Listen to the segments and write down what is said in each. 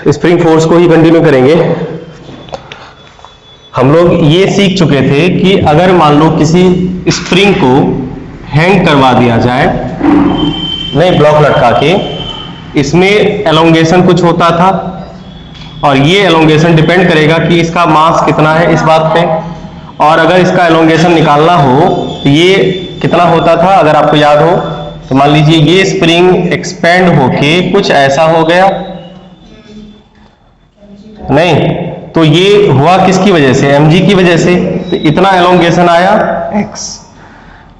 Spring force को ही continue करेंगे। हम लोग ये सीख चुके थे कि अगर मान लो किसी स्प्रिंग को हैंग करवा दिया जाए, नहीं ब्लॉक लटका के, इसमें एलोंगेशन कुछ होता था और ये एलोंगेशन डिपेंड करेगा कि इसका मास कितना है इस बात पे, और अगर इसका एलोंगेशन निकालना हो तो ये कितना होता था अगर आपको याद हो तो मान लीजिए ये स्प्रिंग एक्सपेंड होके कुछ ऐसा हो गया, नहीं तो ये हुआ किसकी वजह से, mg की वजह से, तो इतना एलोंगेशन आया x,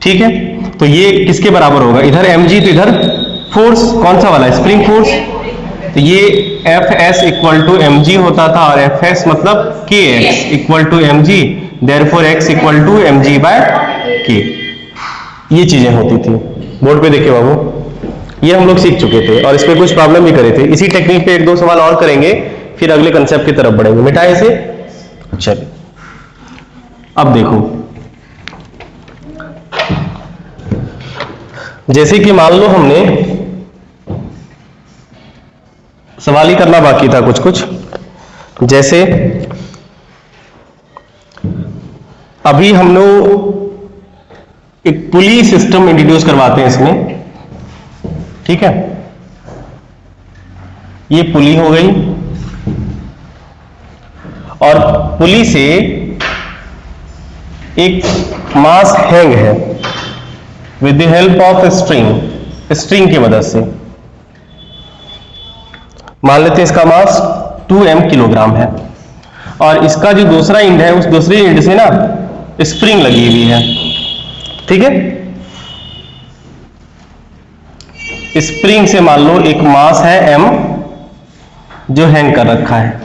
ठीक है। तो ये किसके बराबर होगा, इधर mg तो इधर फोर्स कौन सा वाला, स्प्रिंग फोर्स, तो ये Fs इक्वल टू mg होता था और Fs मतलब kx equal to mg, therefore x equal to mg by k, ये चीजें होती थी। बोर्ड पे देखिए बाबू, ये हम लोग सीख चुके थे और इस पे कुछ प्रॉब्लम भी करे थे। इसी टेक्निक पे एक दो सवाल और करेंगे, फिर अगले कंसेप्ट की तरफ बढ़ेंगे। मिटाए इसे, चलिए अब देखो, जैसे कि मान लो हमने सवाल ही करना बाकी था कुछ कुछ, जैसे अभी हम लोग एक पुली सिस्टम इंट्रोड्यूस करवाते हैं इसमें, ठीक है। ये पुली हो गई और पुली से एक मास हैंग है with the help of string की मदद से। मान लेते हैं इसका मास 2m किलोग्राम है और इसका जो दूसरा एंड है उस दूसरे एंड से ना स्प्रिंग लगी हुई है, ठीक है। स्प्रिंग से मान लो एक मास है m जो हैंग कर रखा है।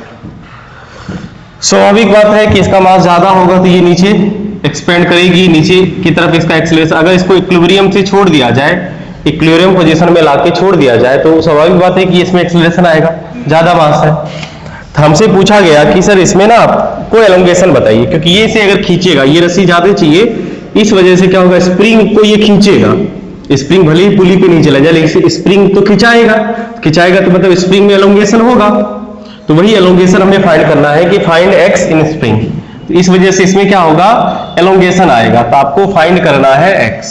स्वाभाविक बात है कि इसका मास ज्यादा होगा तो ये नीचे एक्सपेंड करेगी, नीचे की तरफ इसका एक्सेलरेशन, अगर इसको इक्विलिब्रियम से छोड़ दिया जाए, इक्विलिब्रियम पोजीशन में लाके छोड़ दिया जाए तो स्वाभाविक बात है कि इसमें एक्सेलरेशन आएगा, ज्यादा मास है। तो हमसे पूछा गया कि सर इसमें ना आपको एलोंगेशन बताइए, क्योंकि ये से अगर खींचेगा, ये रस्सी ज्यादा चाहिए, इस वजह से क्या होगा, स्प्रिंग को ये खींचेगा। स्प्रिंग भले ही पुली पे नहीं चला जाए लेकिन स्प्रिंग तो खिंचाएगा तो मतलब स्प्रिंग में एलोंगेशन होगा, तो वही एलोंगेशन हमें फाइंड करना है कि फाइंड x इन स्प्रिंग। तो इस वजह से इसमें क्या होगा, एलोंगेशन आएगा, तो आपको फाइंड करना है x,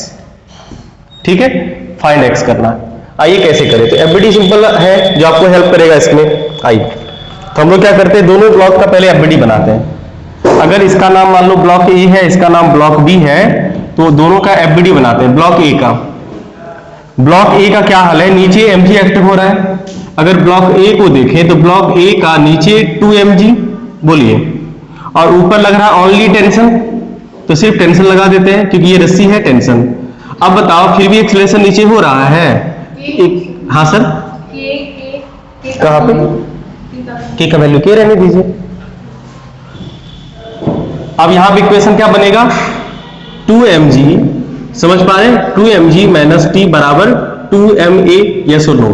ठीक है, फाइंड x करना है। आइए कैसे करें, तो एफबीडी सिंपल है जो आपको हेल्प करेगा इसमें। आइए तो हम लोग क्या करते हैं, दोनों ब्लॉक का पहले एफबीडी बनाते हैं। अगर इसका नाम मान लो ब्लॉक ए है, इसका नाम ब्लॉक बी है, तो दोनों का एफबीडी बनाते हैं। ब्लॉक ए का क्या हाल है, नीचे mg एक्टिव हो रहा है। अगर ब्लॉक ए को देखें तो ब्लॉक ए का नीचे 2mg बोलिए और ऊपर लग रहा है ओनली टेंशन, तो सिर्फ टेंशन लगा देते हैं क्योंकि ये रस्सी है टेंशन। अब बताओ फिर भी एक्सेलरेशन नीचे हो रहा है, हाँ सर, कहां पे, के का वैल्यू के रहने दीजिए। अब यहां पे इक्वेशन क्या बनेगा, 2mg, समझ पा रहे हैं, 2mg माइनस टी बराबर 2ma, यस और नो,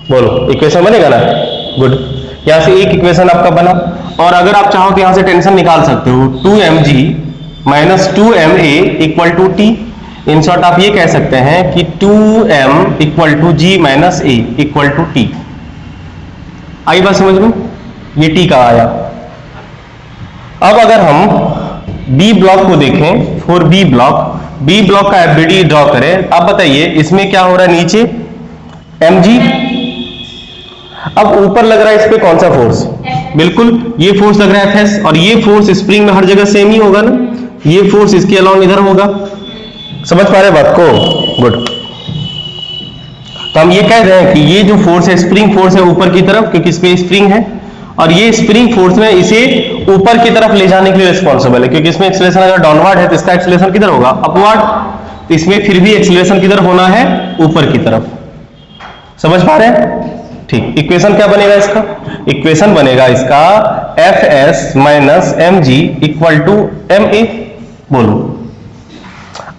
बोलो इक्वेशन बनेगा ना, गुड। यहां से एक इक्वेशन आपका बना, और अगर आप चाहो तो यहां से टेंशन निकाल सकते हो, 2mg minus 2ma equal to T. In short आप ये कह सकते हैं कि 2m equal to g minus a equal to T. आई बात समझ में, ये टी का आया। अब अगर हम बी ब्लॉक को देखें, फॉर बी ब्लॉक का एफबीडी ड्रॉ करें। अब बताइए इसमें क्या हो रहा है, नीचे mg, अब ऊपर लग रहा है इस पे कौन सा फोर्स, बिल्कुल ये फोर्स लग रहा है Fs, और ये फोर्स स्प्रिंग में हर जगह सेम ही होगा ना, ये फोर्स इसके अलाउंग इधर होगा। समझ पा रहे बात को, गुड। तो हम ये कह रहे हैं कि ये जो फोर्स है स्प्रिंग फोर्स है ऊपर की तरफ, क्योंकि इसमें स्प्रिंग है, और ये स्प्रिंग फोर्स में इसे ऊपर की तरफ ले जाने के लिए रिस्पॉन्सिबल है, क्योंकि इसमें एक्सेलरेशन अगर डाउनवर्ड है तो इसका एक्सेलरेशन किधर होगा, अपवर्ड, तो इसमें फिर भी एक्सेलरेशन किधर होना है, ऊपर की तरफ। समझ पा रहे हैं, ठीक। इक्वेशन क्या बनेगा इसका, इक्वेशन बनेगा इसका Fs minus mg equal to ma, बोलो।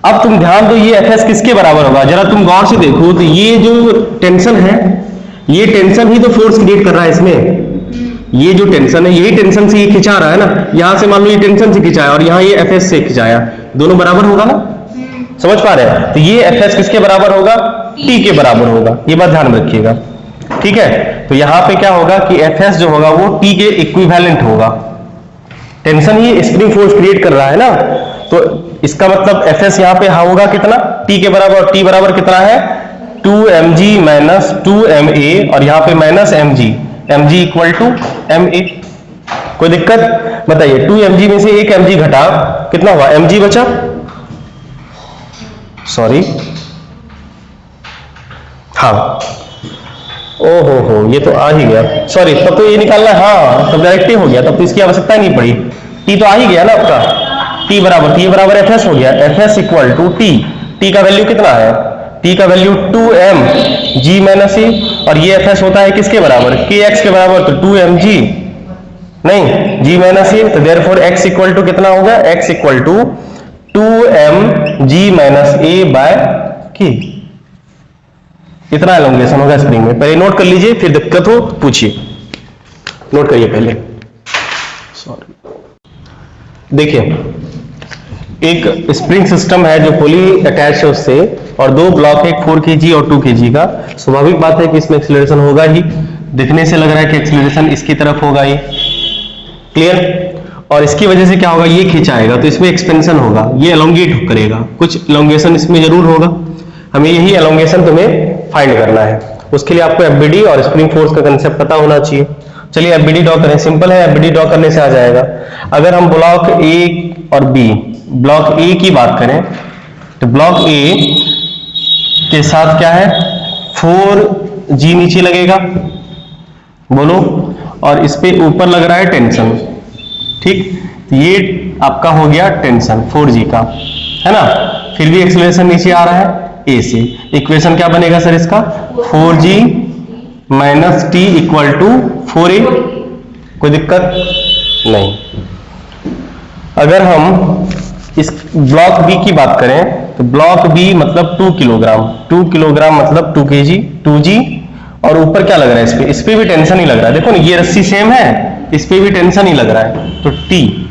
अब तुम ध्यान दो, ये Fs किसके बराबर होगा, जरा तुम गौर से देखो, तो ये जो टेंशन है, ये टेंशन ही तो फोर्स क्रिएट कर रहा है इसमें। ये जो टेंशन है, यही टेंशन से ये खिंचा रहा है ना, यहां से मान लो ये टेंशन से खिंचाया और यहां ये Fs से खिंचाया, दोनों बराबर होगा ना, समझ पा रहे हैं। तो ये Fs किसके बराबर होगा, T के बराबर होगा, ये बात ध्यान में रखिएगा। ठीक है, तो यहां पे क्या होगा कि Fs जो होगा वो T के इक्विवेलेंट होगा। टेंशन ही स्प्रिंग फोर्स क्रिएट कर रहा है ना, तो इसका मतलब Fs यहां पे होगा कितना, T के बराबर, और T बराबर कितना है 2mg माइनस 2ma, और यहां पे minus mg equal to ma। कोई दिक्कत बताइए, 2mg में से 1 mg घटा, कितना हुआ, mg बचा, सॉरी हाँ, ओहो ये तो आ ही गया, सॉरी, तब तो ये निकालना है, हाँ तब डायरेक्ट ही हो गया, तब तो इसकी आवश्यकता नहीं पड़ी। टी तो आ ही गया ना आपका, टी बराबर एफ हो गया, F S equal to T का वैल्यू कितना है, टी का वैल्यू 2m g माइनस ए, और ये एफ एस होता है किसके बराबर, के एक्स के बराबर, तो 2mg नहीं g माइनस ए, तो देयरफॉर x इक्वल टू कितना होगा, x equal to 2mg minus a by k. इतना एलोंगेशन होगा स्प्रिंग में। पहले नोट कर लीजिए, फिर दिक्कत हो पूछिए, नोट करिए पहले। सॉरी, देखिए एक स्प्रिंग सिस्टम है जो पुली अटैच है उससे, और दो ब्लॉक है, 4 kg और 2 kg का। स्वाभाविक बात है कि इसमें एक्सीलरेशन होगा ही, दिखने से लग रहा है कि एक्सीलरेशन इसकी तरफ होगा ही, क्लियर, और इसकी वजह से क्या होगा, ये खिंचाएगा तो इसमें एक्सपेंशन होगा, ये एलोंगेट करेगा, कुछ एलोंगेशन इसमें जरूर होगा। हमें यही एलोंगेशन तुम्हें फाइंड करना है, उसके लिए आपको एफबीडी और स्प्रिंग फोर्स का कंसेप्ट पता होना चाहिए। चलिए एफबीडी ड्रॉ करें, सिंपल है, एफबीडी ड्रॉ करने से आ जाएगा। अगर हम ब्लॉक ए और बी, ब्लॉक ए की बात करें तो ब्लॉक ए के साथ क्या है, 4g नीचे लगेगा, बोलो, और इस पे ऊपर लग रहा है टेंशन, ठीक, ये आपका हो गया टेंशन 4g का, है ना, फिर भी एक्सीलरेशन नीचे आ रहा है ए से। इक्वेशन क्या बनेगा सर इसका, 4g minus T equal to 4a। कोई दिक्कत नहीं। अगर हम इस ब्लॉक बी की बात करें तो ब्लॉक बी मतलब 2 किलोग्राम, 2 किलोग्राम मतलब 2 kg 2g, और ऊपर क्या लग रहा है, इस पे भी टेंशन ही लग रहा है, देखो ना ये रस्सी सेम है, इस पे भी टेंशन ही लग रहा है, तो टी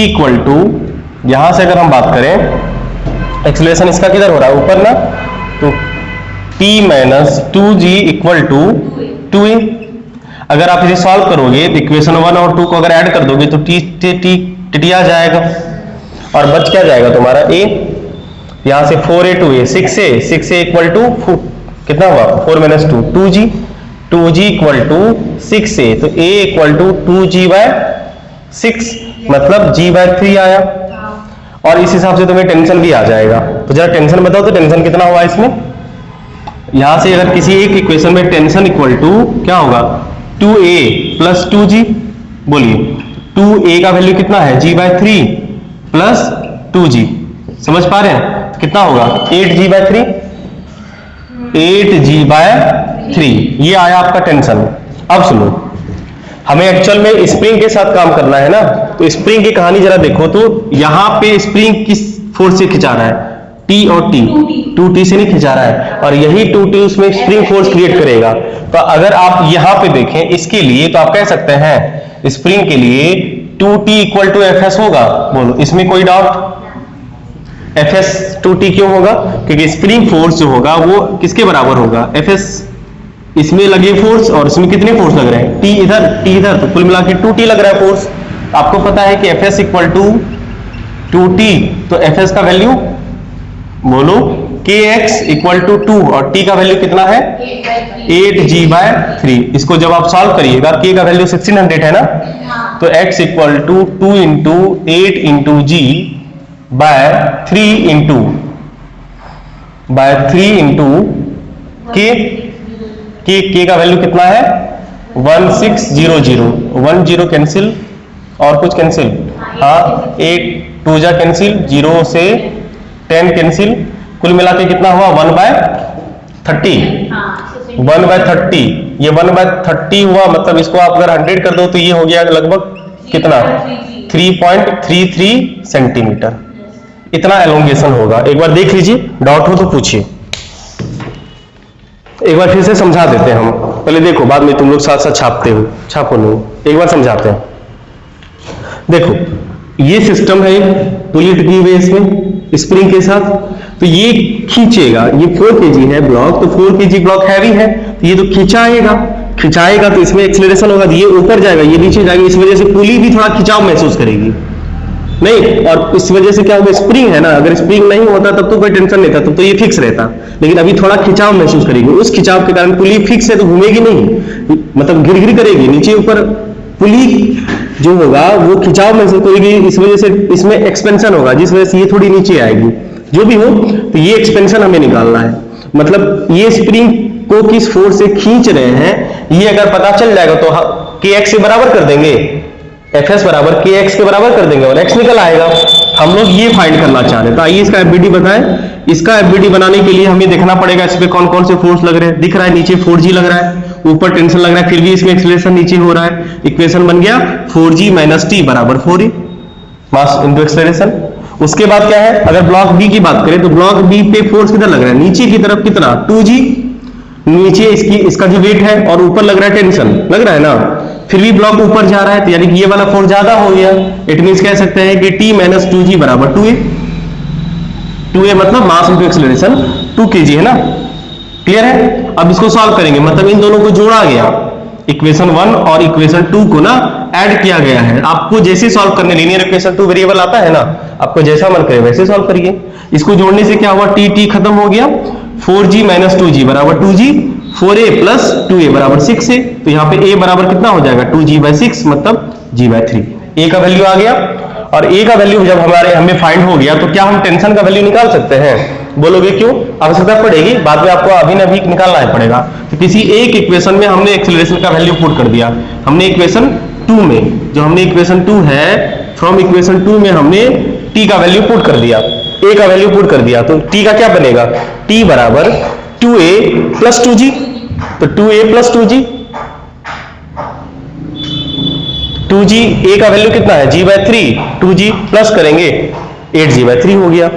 इक्वल टू, यहां से अगर हम बात करें एक्सीलरेशन इसका किधर हो रहा है, ऊपर ना, तो t minus 2g equal to 2a। अगर आप इसे सॉल्व करोगे तो इक्वेशन 1 और 2 को अगर ऐड कर दोगे तो t आ जाएगा, और बच क्या जाएगा तुम्हारा a, यहां से 4a 2a 6a equal to कितना हुआ, 4 minus 2 2g equal to 6a, तो a equal to 2g bye 6, मतलब g बाय 3 आया, और इस हिसाब से तुम्हें टेंशन भी आ जाएगा। तो जरा टेंशन बताओ, तो टेंशन कितना हुआ इसमें, यहां से अगर किसी एक इक्वेशन में टेंशन इक्वल टू क्या होगा, 2a प्लस 2g, बोलिए 2a का वैल्यू कितना है, g बाय 3 प्लस 2g, समझ पा रहे हैं, तो कितना होगा 8g बाय 3, 8g बाय 3, ये आया आपका टेंशन। अब सुनो, हमें एक्चुअल में स्प्रिंग के साथ काम करना है ना, तो स्प्रिंग की कहानी जरा देखो, तो यहां पे स्प्रिंग किस फोर्स से खिंचा रहा है, T और T, 2T से नहीं खिंचा रहा है, और यही 2T उसमें स्प्रिंग फोर्स क्रिएट करेगा। तो अगर आप यहां पे देखें इसके लिए, तो आप कह सकते हैं स्प्रिंग के लिए 2T इक्वल टू Fs होगा, बोलो इसमें कोई डाउट, Fs 2T क्यों होगा, क्योंकि स्प्रिंग फोर्स जो होगा वो किसके बराबर होगा, Fs, इसमें लगे फोर्स, और इसमें कितने फोर्स लग रहे हैं, T इधर, तो कुल मिला के 2T लग रहा है फोर्स। आपको पता है कि Fs इक्वल टू 2T, तो Fs का वैल्यू बोलो kx इक्वल टू 2, और T का वैल्यू कितना है 8g बाय 3। इसको जब आप सॉल्व करिएगा, k का वैल्यू 1600 है ना, तो x equal to 2 into 8 into g by 3 into k का वैल्यू कितना है 1600, 10 कैंसिल और कुछ कैंसिल, हाँ 8 2 जा कैंसिल, 0 से 10 कैंसिल, कुल मिला के कितना हुआ 1/30, 1/30, ये 1/30 हुआ, मतलब इसको आप अगर 100 कर दो तो ये हो गया लगभग कितना 3.33 सेंटीमीटर, इतना एलोंगेशन होगा। एक बार देख लीजिए, डाउट हो तो पूछिए, एक बार फिर से समझा देते हैं हम, पहले देखो बाद में तुम लोग साथ साथ छापते हो, छापो नहीं, एक बार समझाते हैं। देखो ये सिस्टम है पुली टिकी हुई इसमें स्प्रिंग के साथ, तो ये खींचेगा, ये 4 kg है ब्लॉक, तो 4 kg ब्लॉक हैवी है, तो ये तो खिंचाएगा तो इसमें एक्सेलरेशन होगा, तो ये ऊपर जाएगा, ये नीचे जाएगा, इस वजह से पुली भी थोड़ा खिंचाव महसूस करेगी नहीं, और इस वजह से क्या होगा, स्प्रिंग है ना, अगर स्प्रिंग नहीं होता तब तो कोई टेंशन नहीं था, तब तो ये फिक्स रहता, लेकिन अभी थोड़ा खिंचाव महसूस करेगी, उस खिंचाव के कारण पुली फिक्स है तो घूमेगी नहीं, मतलब गिर करेगी नीचे ऊपर, पुली जो होगा वो खिंचाव महसूस करेगी, इस वजह से इसमें एक्सपेंशन होगा, जिस वजह से ये थोड़ी नीचे आएगी, जो भी हो, तो ये एक्सपेंशन हमें निकालना है, मतलब ये स्प्रिंग को किस फोर्स से खींच रहे हैं, ये अगर पता चल जाएगा तो kx से बराबर कर देंगे, Fs बराबर kx के बराबर कर देंगे और x निकल आएगा। हम लोग ये फाइंड करना चाह रहे हैं, तो आइए इसका एफबीडी बताएं। इसका एफबीडी बनाने के लिए हमें देखना पड़ेगा इस पे कौन कौन से फोर्स लग रहे हैं। दिख रहा है नीचे 4g लग रहा है, ऊपर टेंशन लग रहा है, फिर भी इसमें एक्सीलरेशन नीचे हो रहा है। इक्वेशन बन गया 4g - t बराबर 4a, मास इनटू एक्सीलरेशन। उसके बाद क्या है, अगर ब्लॉक बी की बात करें तो ब्लॉक बी पे फोर्स कितना लग रहा है, नीचे की तरफ कितना 2g, नीचे इसका जो वेट है और ऊपर लग रहा है टेंशन लग रहा है ना, फिर भी ब्लॉक ऊपर जा रहा है, तो यानी कि ये वाला फोर्स ज्यादा हो गया। इट मींस कह सकते हैं कि t - 2g बराबर 2a मतलब मास इनटू एक्सीलरेशन 2 kg है ना, क्लियर है। अब इसको सॉल्व करेंगे, मतलब इन दोनों को जोड़ा गया, इक्वेशन 1 और इक्वेशन 2 को ना ऐड किया गया है। आपको जैसे सॉल्व करने, लीनियर इक्वेशन 2 वेरिएबल आता है ना, आपको जैसा मन करे वैसे सॉल्व करिए। इसको जोड़ने से क्या हुआ, t खत्म हो गया, 4g - 2g बराबर 2g, 4a + 2a बराबर 6a, तो यहाँ पे a बराबर कितना हो जाएगा 2g/6 मतलब g/3। a का वैल्यू आ गया, और a का वैल्यू जब हमें फाइंड हो गया तो क्या हम टेंशन का वैल्यू निकाल सकते हैं, बोलोगे क्यों, आवश्यकता पड़ेगी, बाद में आपको अभी न भी निकालना ही पड़ेगा। तो किसी एक इक्वेशन में हमने एक्सीलरेशन का वैल्यू पुट कर दिया, हमने इक्वेशन 2 में, जो हमने इक्वेशन 2 है, फ्रॉम इक्वेशन 2 में हमने t का वैल्यू पुट कर दिया, a का वैल्यू पुट कर दिया, तो t का क्या बनेगा, t बराबर 2a + 2g, तो 2a + 2g, 2g a का वैल्यू कितना है g/3, 2g प्लस करेंगे 8g/3 हो गया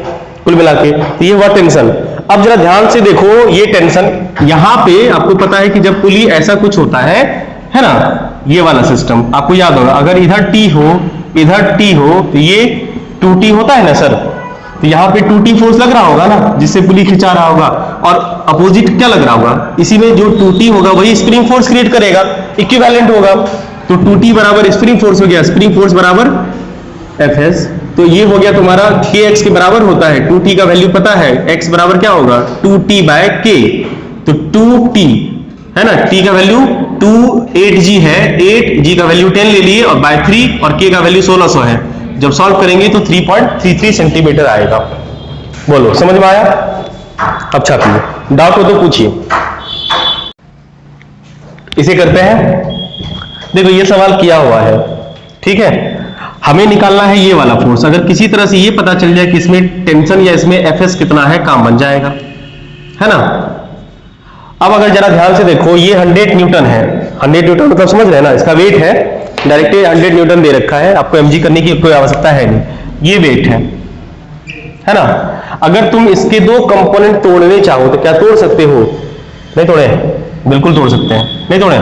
कुल मिला के। तो ये हुआ टेंशन। अब जरा ध्यान से देखो, ये टेंशन यहां पे आपको पता है कि जब पुली ऐसा कुछ होता है ना, ये वाला सिस्टम आपको याद होगा, अगर इधर t हो इधर t हो तो ये 2t होता है ना सर, तो यहाँ पे 2t फोर्स लग रहा होगा ना, जिससे पुली खिंचा रहा होगा, और अपोजिट क्या लग रहा होगा, इसी में जो 2t होगा वही स्प्रिंग फोर्स क्रिएट करेगा, इक्विवेलेंट होगा, तो 2t बराबर स्प्रिंग फोर्स हो गया, स्प्रिंग फोर्स बराबर Fs, तो ये हो गया तुम्हारा kx के बराबर होता है, 2t का वैल्यू पता है, x बराबर क्या होगा 2t/k, तो 2t है ना, t का वैल्यू 8g है, 8g का वैल्यू 10 ले लिए और बाय 3, और k का वैल्यू 1600 है, जब सॉल्व करेंगे तो 3.33 सेंटीमीटर आएगा। बोलो समझ में आया। अब छापिए, डाउट हो तो पूछिए। इसे करते हैं, देखो ये सवाल किया हुआ है, ठीक है, हमें निकालना है ये वाला फोर्स। अगर किसी तरह से ये पता चल जाए कि इसमें टेंशन या इसमें Fs कितना है, काम बन जाएगा, है ना। अब अगर जरा ध्यान से देखो, ये 100 न्यूटन है, 100 न्यूटन मतलब समझ रहे हैं ना, इसका वेट है, डायरेक्ट 100 न्यूटन दे रखा है, आपको mg करने की कोई आवश्यकता है नहीं, ये वेट है ना। अगर तुम इसके 2 कंपोनेंट तोड़ने चाहो तो क्या तोड़ सकते हो, नहीं तोड़े, बिल्कुल तोड़ सकते हैं, नहीं तोड़े,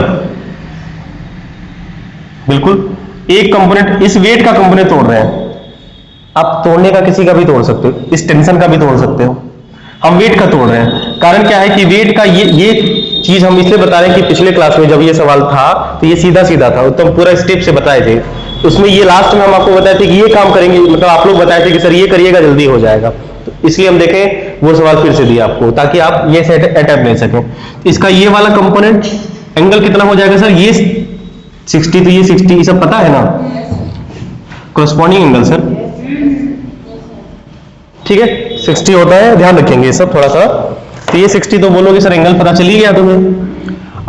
बिल्कुल। एक कंपोनेंट, इस वेट का कंपोनेंट तोड़ रहे हैं, आप तोड़ने का किसी का भी तोड़ सकते हो, इस टेंशन का भी तोड़ सकते हो, हम वेट का तोड़ रहे हैं। कारण क्या है कि वेट का ये चीज हम इसलिए बता रहे हैं कि पिछले क्लास में जब ये सवाल था तो ये सीधा सीधा था, तो हम पूरा स्टेप से बताए थे, उसमें ये लास्ट में हम आपको बताए थे कि ये काम करेंगे, मतलब आप लोग बताए थे कि सर ये करिएगा जल्दी हो जाएगा, तो इसलिए हम देखें वो सवाल फिर से दिया आपको, ताकि आप ये अटैम्प्ट ले सकें। इसका ये वाला कंपोनेंट एंगल कितना हो जाएगा सर, ये 60, तो ये 60, ये सब पता है ना, कॉरस्पॉन्डिंग एंगल सर, ठीक है 60 होता है, ध्यान रखेंगे ये सब थोड़ा सा। तो ये 60 तो बोलोगे सर एंगल पता चल ही गया तुम्हें।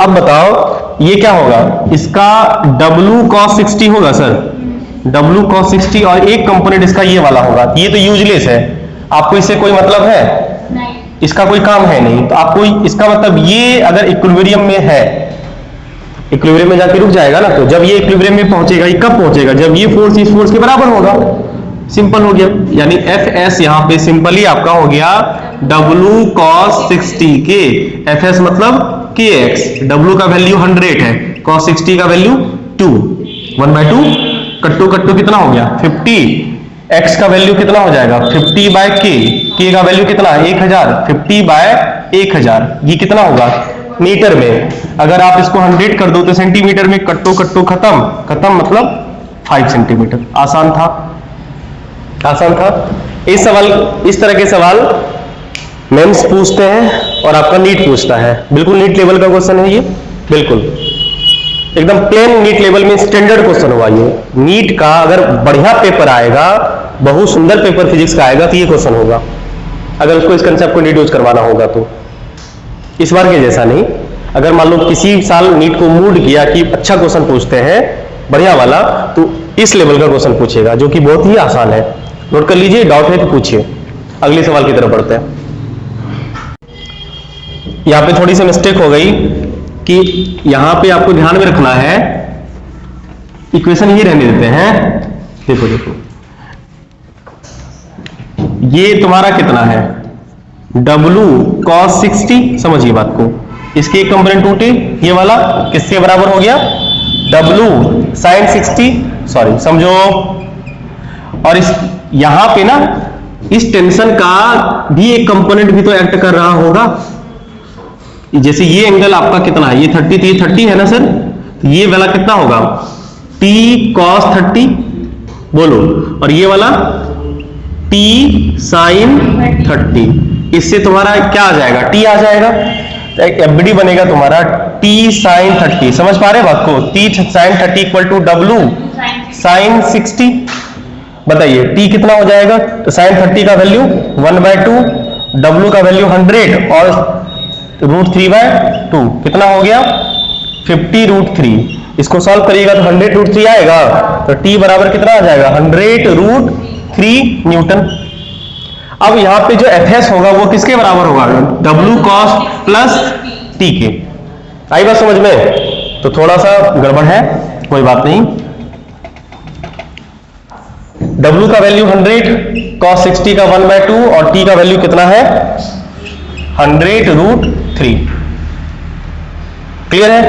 अब बताओ ये क्या होगा, इसका W cos 60 होगा सर, W cos 60, और एक कंपोनेंट इसका ये वाला होगा, ये तो यूजलेस है, आपको इससे कोई मतलब है नहीं, इसका कोई काम है नहीं, तो आपको इसका मतलब ये अगर इक्विलिब्रियम में है, इक्विलिब्रियम में जाके रुक जाएगा ना, तो जब ये इक्विलिब्रियम में पहुंचेगा, ये कब पहुंचेगा, जब ये फोर्स इस फोर्स के बराबर होगा, सिंपल हो गया। यानी Fs यहाँ पे सिंपली आपका हो गया W cos 60k, Fs मतलब kx, W का वैल्यू 100 है, cos 60 का वैल्यू 2, 1/2, कट्टू कट्टू कितना हो गया 50, x का वैल्यू कितना हो जाएगा 50 बाय k का वैल्यू कितना 1000, 50 बाय 1000 ये कितना होगा मीटर में। अगर आप इसको 100 कर दो तो सेंटीमीटर में कट्टो कट्टो खत्म, खत्म मतलब 5 सेंटीमीटर। आसान था, आसान था। इस तरह के सवाल मेंस पूछते हैं और आपका नीट पूछता है। बिल्कुल नीट लेवल का क्वेश्चन है ये, बिल्कुल एकदम प्लेन नीट लेवल में स्टैंडर्ड क्वेश्चन हुआ ये। नीट का अगर बढ़िया पेपर आएगा, बहुत सुंदर पेपर फिजिक्स का आएगा तो ये क्वेश्चन होगा, अगर उसको इस कंसेप्ट को इंट्रोड्यूस करवाना होगा तो। इस बार के जैसा नहीं। अगर मान लो किसी साल नीट को मूड किया कि अच्छा क्वेश्चन पूछते हैं बढ़िया वाला, तो इस लेवल का क्वेश्चन पूछेगा जो कि बहुत ही आसान है। नोट कर लीजिए, डाउट है तो पूछिए। अगले सवाल की तरफ बढ़ते हैं। यहां पे थोड़ी सी मिस्टेक हो गई कि यहां पे आपको ध्यान में रखना है, इक्वेशन ये रहने देते हैं। देखो देखो, ये तुम्हारा कितना है W cos 60, समझिए बात को। इसके एक कंपोनेंट टूटे, ये वाला किसके बराबर हो गया W sin 60, सॉरी समझो। और इस यहां पे ना इस टेंशन का भी एक कंपोनेंट भी तो एक्ट कर रहा होगा। जैसे ये एंगल आपका कितना है, ये 30, तो ये 30 है ना सर, तो ये वाला कितना होगा T cos 30 बोलो, और ये वाला T sin 30। इससे तुम्हारा क्या आ जाएगा, T आ जाएगा, तो एक FBD बनेगा तुम्हारा T sin 30। समझ पा रहे बात को, T sin 30 equal to W sin 60। बताइए T कितना हो जाएगा, तो sin 30 का वैल्यू 1/2, W का वैल्यू 100 और √3/2 कितना हो गया 50√3। इसको सॉल्व करिएगा तो 100√3 आएगा, तो T बराबर कितना आ जाएगा 100√3 न्यूटन। अब यहां पे जो Fs होगा वो किसके बराबर होगा, W cos प्लस T के। आई बात समझ में? तो थोड़ा सा गड़बड़ है, कोई बात नहीं। W का वैल्यू 100, cos 60 का 1/2 और T का वैल्यू कितना है 100√3। क्लियर है?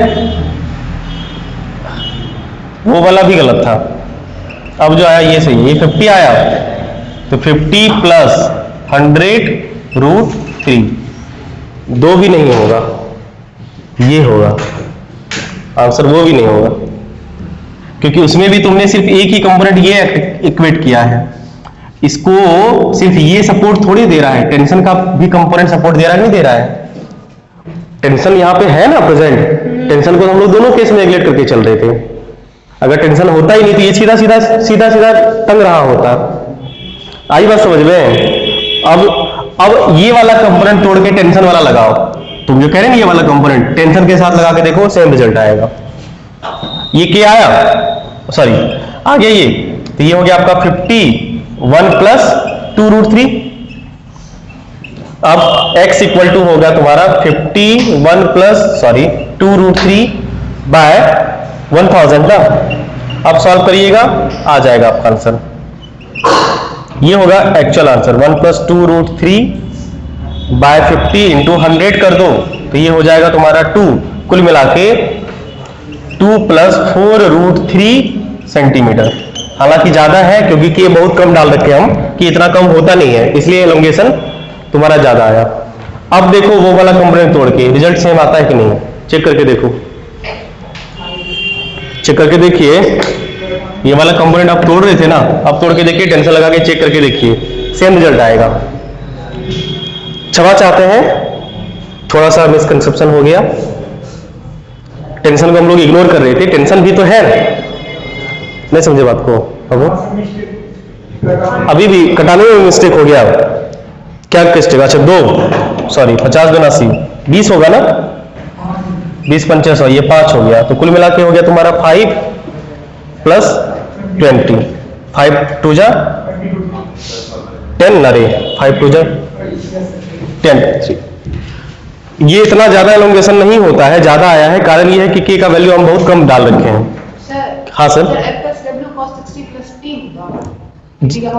वो वाला भी गलत था, अब जो आया ये सही है। ये 50 आया, तो 50 प्लस 100√3, दो भी नहीं होगा, ये होगा आंसर, वो भी नहीं होगा, क्योंकि उसमें भी तुमने सिर्फ एक ही कंपोनेंट ये इक्वेट किया है। इसको सिर्फ ये सपोर्ट थोड़ी दे रहा है, टेंशन का भी कंपोनेंट सपोर्ट दे रहा है, नहीं दे रहा है। टेंशन यहाँ पे है ना प्रेजेंट, टेंशन को हम लोग दोनों केस में नेगलेक्ट करके चल रहे थे। अगर टेंशन होता ही नहीं तो ये सीधा सीधा सीधा सीधा टंग रहा होता। आई बात समझ में? अब ये वाला कंपोनेंट तोड़ के टेंशन वाला लगाओ, तुम जो कह रहे हैं ये वाला कंपोनेंट टेंशन के साथ लगा के देखो, सेम रिजल्ट आएगा। ये क्या आया, सॉरी आ गया ये, तो ये हो गया आपका 51 प्लस 2√3। अब x इक्वल टू होगा तुम्हारा 51 प्लस 2√3 बाय 1000 ना। अब सॉल्व करिएगा, आ जाएगा आपका आंसर। ये होगा actual answer, 1 plus 2√3 by 50 into 100 कर दो, तो ये हो जाएगा तुम्हारा 2, कुल मिला के 2 प्लस 4√3 सेंटीमीटर। हालांकि ज्यादा है क्योंकि कि ये बहुत कम डाल रखे हम, कि इतना कम होता नहीं है, इसलिए एलोंगेशन तुम्हारा ज्यादा आया। अब देखो वो वाला कंपोनेंट तोड़ के रिजल्ट सेम आता है कि नहीं, चेक करके देखो, चेक करके देखिए। ये वाला कंपोनेंट आप तोड़ रहे थे ना, अब तोड़ के देखिए, टेंशन लगा के चेक करके देखिए, सेम रिजल्ट आएगा। क्षमा चाहते हैं, थोड़ा सा मिसकंसेप्शन हो गया, टेंशन को हम लोग इग्नोर कर रहे थे, टेंशन भी तो है, नहीं समझे बात को? अभी भी कटाने में मिस्टेक हो गया। क्या मिस्टेक? अच्छा 2, सॉरी 50 गुना 80 20 होगा ना, 20 पंचे 100, ये 5 हो गया, तो कुल मिला के हो गया तुम्हारा 5 प्लस 20, 5 2 जा 10, अरे 5 2 जा 10। ये इतना ज्यादा एलोंगेशन नहीं होता है, ज्यादा आया है, कारण ये है कि k का वैल्यू हम बहुत कम डाल रखे हैं। हाँ सर,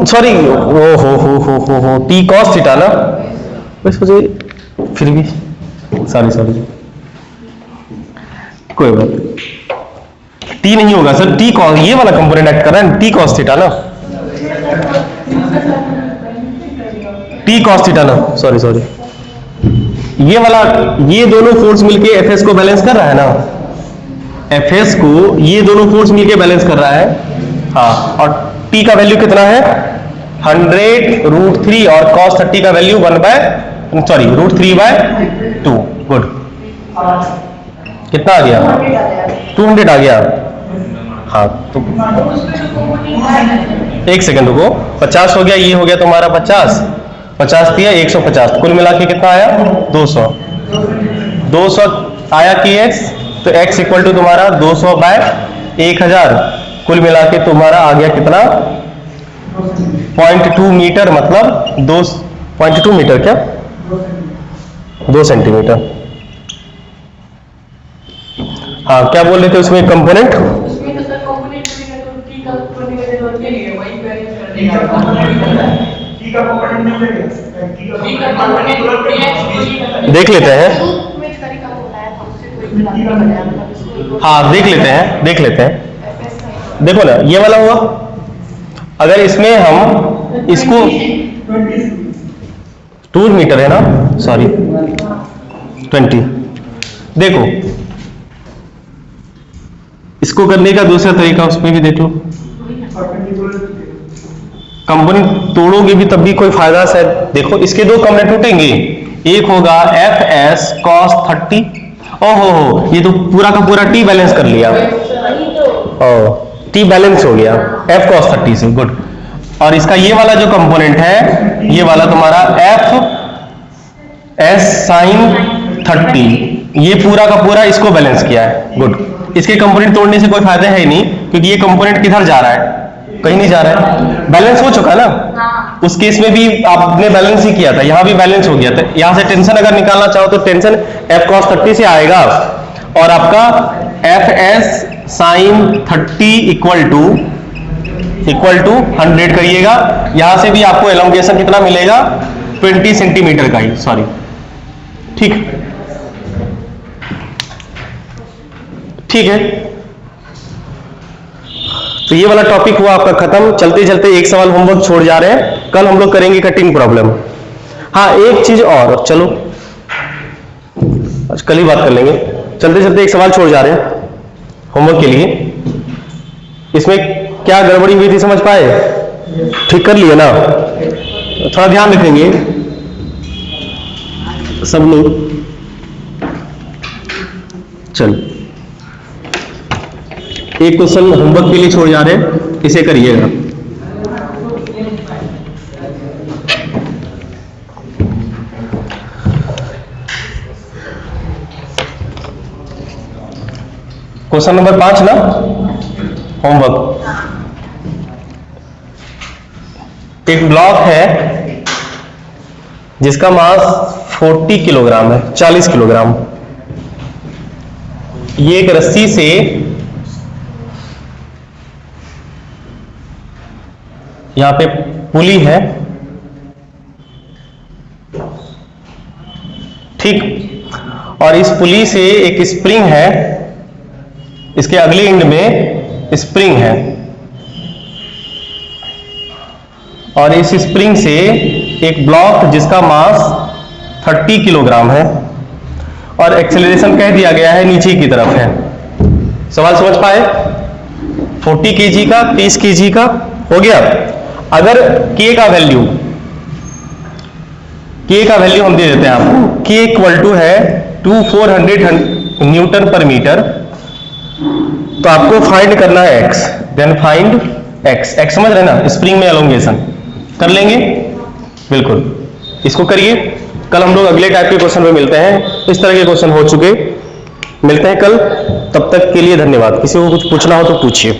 सॉरी हो T cos थीटा ना, फिर भी सॉरी कोई बात, T नहीं होगा सर, T cos, ये वाला कंपोनेंट एक्ट कर रहा है T cos थीटा ना। टी कॉस थीटा ना, सॉरी ये वाला, ये दोनों फोर्स मिलके एफएस को बैलेंस कर रहा है ना, एफएस को ये दोनों फोर्स मिलके बैलेंस कर रहा है। हाँ, और टी का वैल्यू कितना है 100√3 और cos 30 का वैल्यू √3/2। गुड, कितना आ गया 200 आ गया। हाँ तो एक सेकंड रुको, 50 हो गया, ये हो गया तुम्हारा 50 दिया 150, कुल मिला के कितना आया 200 आया कि x, तो x इक्वल टू तुम्हारा 200/1000, कुल मिला के तुम्हारा आ गया कितना 0.2 मीटर, मतलब 2.2 मीटर, क्या 2 सेंटीमीटर। हाँ क्या बोल रहे थे उसमें कंपोनेंट, देख लेते हैं। हाँ देख लेते हैं। देखो ना ये वाला हुआ, अगर इसमें हम इसको 2 मीटर है ना, सॉरी 20, देखो इसको करने का दूसरा तरीका उसमें भी देख लो, कंपोनेंट तोड़ोगे भी तब भी कोई फायदा शायद। देखो इसके दो कंपोनेंट टूटेंगे, एक होगा Fs cos 30, ओहो ये तो पूरा का पूरा T बैलेंस कर लिया, T बैलेंस हो गया F cos 30 से, गुड। और इसका ये वाला जो कंपोनेंट है, ये वाला तुम्हारा Fs sin 30, ये पूरा का पूरा इसको बैलेंस किया है, गुड। इसके कंपोनेंट तोड़ने से कोई फायदा है ही नहीं, क्योंकि ये कंपोनेंट किधर जा रहा है, कहीं नहीं जा रहा है, बैलेंस हो चुका ना। हाँ। उस केस में भी आपने बैलेंस ही किया था, यहां भी बैलेंस हो गया था। यहां से टेंशन अगर निकालना चाहो तो टेंशन F cos 30 से आएगा, और आपका Fs sin 30 इक्वल टू 100 करिएगा। यहां से भी आपको एलोंगेशन कितना मिलेगा 20 सेंटीमीटर का ही, सॉरी, ठीक है। तो ये वाला टॉपिक हुआ आपका खत्म। चलते चलते एक सवाल होमवर्क छोड़ जा रहे हैं, कल हम लोग करेंगे कटिंग प्रॉब्लम। हाँ एक चीज और, चलो आज कल ही बात कर लेंगे। चलते चलते एक सवाल छोड़ जा रहे हैं होमवर्क के लिए, इसमें क्या गड़बड़ी हुई थी समझ पाए, ठीक कर लिए ना, थोड़ा ध्यान रखेंगे सब लोग। चल एक क्वेश्चन होमवर्क के लिए छोड़ जा रहे हैं, इसे करिएगा। क्वेश्चन नंबर 5 ना, होमवर्क। एक ब्लॉक है जिसका मास 40 किलोग्राम है, 40 किलोग्राम। ये एक रस्सी से यहां पे पुली है, ठीक, और इस पुली से एक स्प्रिंग है, इसके अगले एंड में स्प्रिंग है, और इस स्प्रिंग से एक ब्लॉक जिसका मास 30 किलोग्राम है, और एक्सेलरेशन कह दिया गया है नीचे की तरफ है। सवाल समझ पाए, 40 kg का 30 kg का हो गया। अगर K का वैल्यू हम दे देते हैं आपको, K इक्वल टू है 2400 न्यूटन पर मीटर, तो आपको फाइंड करना है x, देन फाइंड x समझ रहे ना, स्प्रिंग में एलोंगेशन कर लेंगे, बिल्कुल इसको करिए। कल हम लोग अगले टाइप के क्वेश्चन में मिलते हैं, इस तरह के क्वेश्चन हो चुके, मिलते हैं कल। तब तक के लिए धन्यवाद। किसी को कुछ पूछना हो तो पूछिए।